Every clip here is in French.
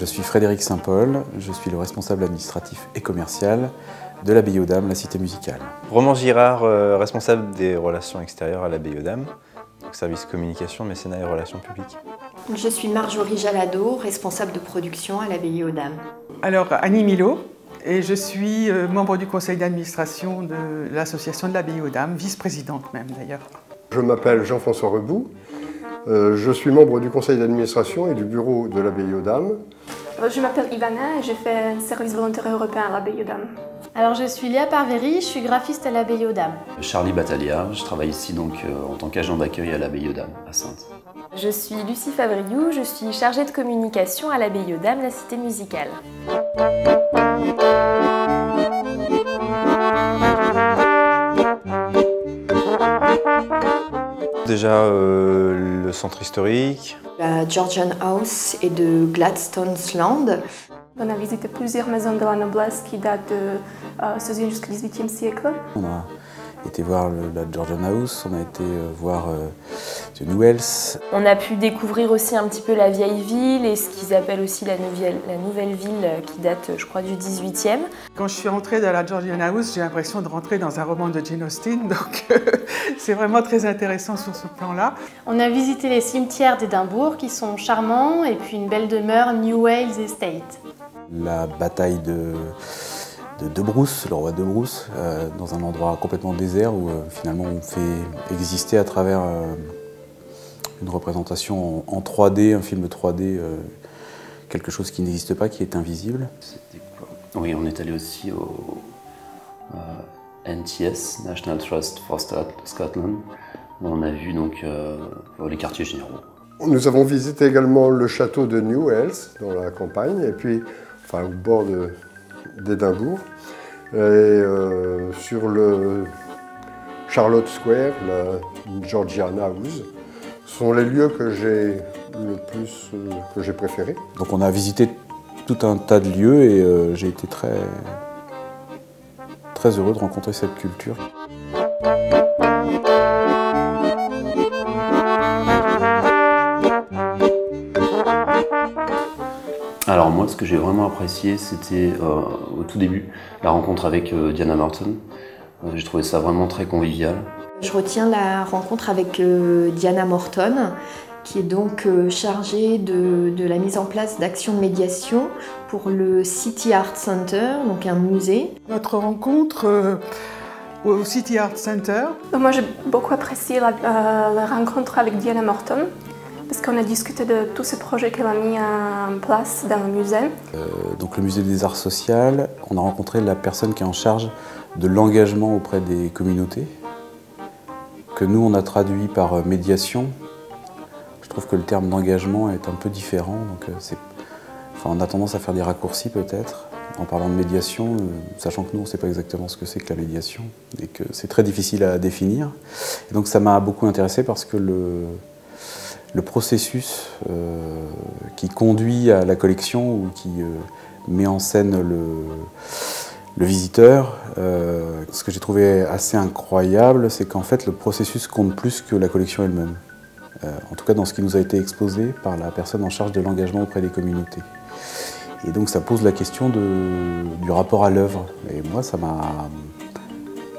Je suis Frédéric Saint-Paul, je suis le responsable administratif et commercial de l'Abbaye aux Dames, la cité musicale. Roman Girard, responsable des relations extérieures à l'Abbaye aux Dames, donc service communication, mécénat et relations publiques. Je suis Marjorie Jalado, responsable de production à l'Abbaye aux Dames. Alors, Annie Milo, et je suis membre du conseil d'administration de l'association de l'Abbaye aux Dames, vice-présidente même d'ailleurs. Je m'appelle Jean-François Rebout, je suis membre du conseil d'administration et du bureau de l'Abbaye aux Dames. Je m'appelle Ivana et je fais un service volontaire européen à l'Abbaye aux Dames. Alors je suis Léa Parvéry, je suis graphiste à l'Abbaye aux Dames. Charlie Battaglia, je travaille ici donc en tant qu'agent d'accueil à l'Abbaye aux Dames, à Saintes. Je suis Lucie Fabriou, je suis chargée de communication à l'Abbaye aux Dames, la cité musicale. Déjà le centre historique. La Georgian House et de Gladstone's Land. On a visité plusieurs maisons de la noblesse qui datent de 16e jusqu'au XVIIIe siècle. On a été voir la Georgian House, on a été voir The Newells. On a pu découvrir aussi un petit peu la vieille ville et ce qu'ils appellent aussi la nouvelle ville qui date, je crois, du 18e. Quand je suis rentrée dans la Georgian House, j'ai l'impression de rentrer dans un roman de Jane Austen, donc c'est vraiment très intéressant sur ce plan-là. On a visité les cimetières d'Édimbourg qui sont charmants et puis une belle demeure, Newells Estate. La bataille de Bruce, le roi de Bruce, dans un endroit complètement désert où finalement on fait exister à travers une représentation en 3D, un film 3D, quelque chose qui n'existe pas, qui est invisible. C'était quoi? Oui, on est allé aussi au NTS, National Trust for Scotland, où on a vu donc les quartiers généraux. Nous avons visité également le château de Newells, dans la campagne, et puis au bord d'Édimbourg, et sur le Charlotte Square, la Georgian House. Ce sont les lieux que j'ai préférés. Donc on a visité tout un tas de lieux et j'ai été très heureux de rencontrer cette culture. Alors moi, ce que j'ai vraiment apprécié, c'était au tout début, la rencontre avec Diana Morton. J'ai trouvé ça vraiment très convivial. Je retiens la rencontre avec Diana Morton, qui est donc chargée de la mise en place d'actions de médiation pour le City Art Center, donc un musée. Notre rencontre au City Art Center. Moi j'ai beaucoup apprécié la rencontre avec Diana Morton, parce qu'on a discuté de tous ces projets qu'elle a mis en place dans le musée. Donc le musée des arts sociaux, on a rencontré la personne qui est en charge de l'engagement auprès des communautés, que nous on a traduit par médiation. Je trouve que le terme d'engagement est un peu différent, donc on a tendance à faire des raccourcis peut-être en parlant de médiation, sachant que nous on ne sait pas exactement ce que c'est que la médiation et que c'est très difficile à définir. Et donc ça m'a beaucoup intéressé parce que le processus qui conduit à la collection ou qui met en scène le visiteur, ce que j'ai trouvé assez incroyable, c'est qu'en fait le processus compte plus que la collection elle-même. En tout cas dans ce qui nous a été exposé par la personne en charge de l'engagement auprès des communautés. Et donc ça pose la question du rapport à l'œuvre. Et moi ça m'a,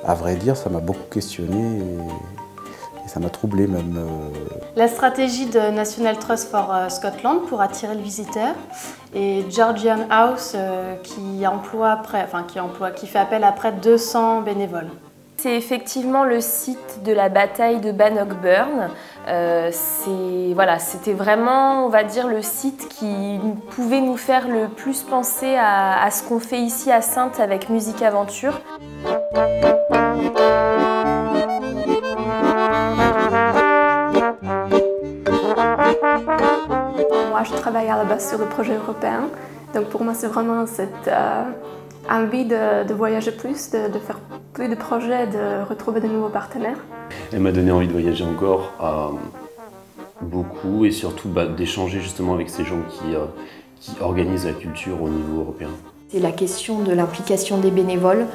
à vrai dire, ça m'a beaucoup questionné. Et ça m'a troublé même. La stratégie de National Trust for Scotland pour attirer le visiteur et Georgian House qui fait appel à près de 200 bénévoles. C'est effectivement le site de la bataille de Bannockburn. C'était vraiment, on va dire, le site qui pouvait nous faire le plus penser à ce qu'on fait ici à Saintes avec Musique Aventure. Moi, je travaille à la base sur le projet européen, donc pour moi, c'est vraiment cette envie de voyager plus, de faire plus de projets, de retrouver de nouveaux partenaires. Elle m'a donné envie de voyager encore beaucoup et surtout d'échanger justement avec ces gens qui organisent la culture au niveau européen. C'est la question de l'implication des bénévoles,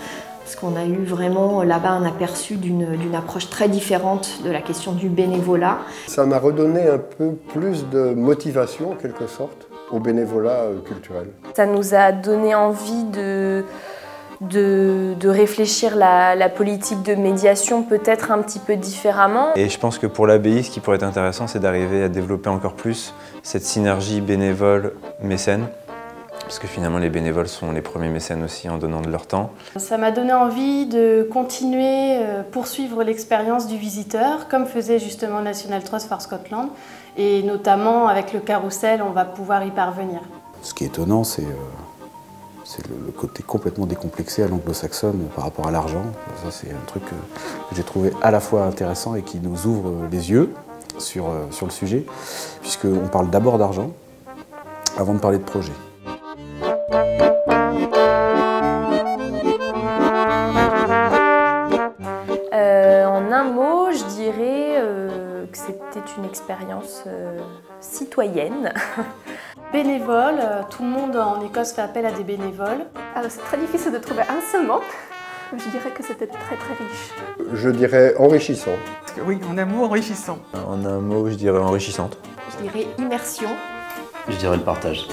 parce qu'on a eu vraiment là-bas un aperçu d'une approche très différente de la question du bénévolat. Ça m'a redonné un peu plus de motivation en quelque sorte au bénévolat culturel. Ça nous a donné envie de réfléchir la politique de médiation peut-être un petit peu différemment. Et je pense que pour l'abbaye, ce qui pourrait être intéressant, c'est d'arriver à développer encore plus cette synergie bénévole-mécène. Parce que finalement, les bénévoles sont les premiers mécènes aussi en donnant de leur temps. Ça m'a donné envie de continuer, poursuivre l'expérience du visiteur, comme faisait justement National Trust for Scotland. Et notamment avec le carrousel, on va pouvoir y parvenir. Ce qui est étonnant, c'est le côté complètement décomplexé à l'anglo-saxonne par rapport à l'argent. Ça, c'est un truc que j'ai trouvé à la fois intéressant et qui nous ouvre les yeux sur le sujet, puisqu'on parle d'abord d'argent avant de parler de projet. En un mot, je dirais que c'était une expérience citoyenne. Bénévoles, tout le monde en Écosse fait appel à des bénévoles. Alors c'est très difficile de trouver un seul mot. Je dirais que c'était très très riche. Je dirais enrichissant. Oui, en un mot, enrichissant. En un mot, je dirais enrichissante. Je dirais immersion. Je dirais le partage.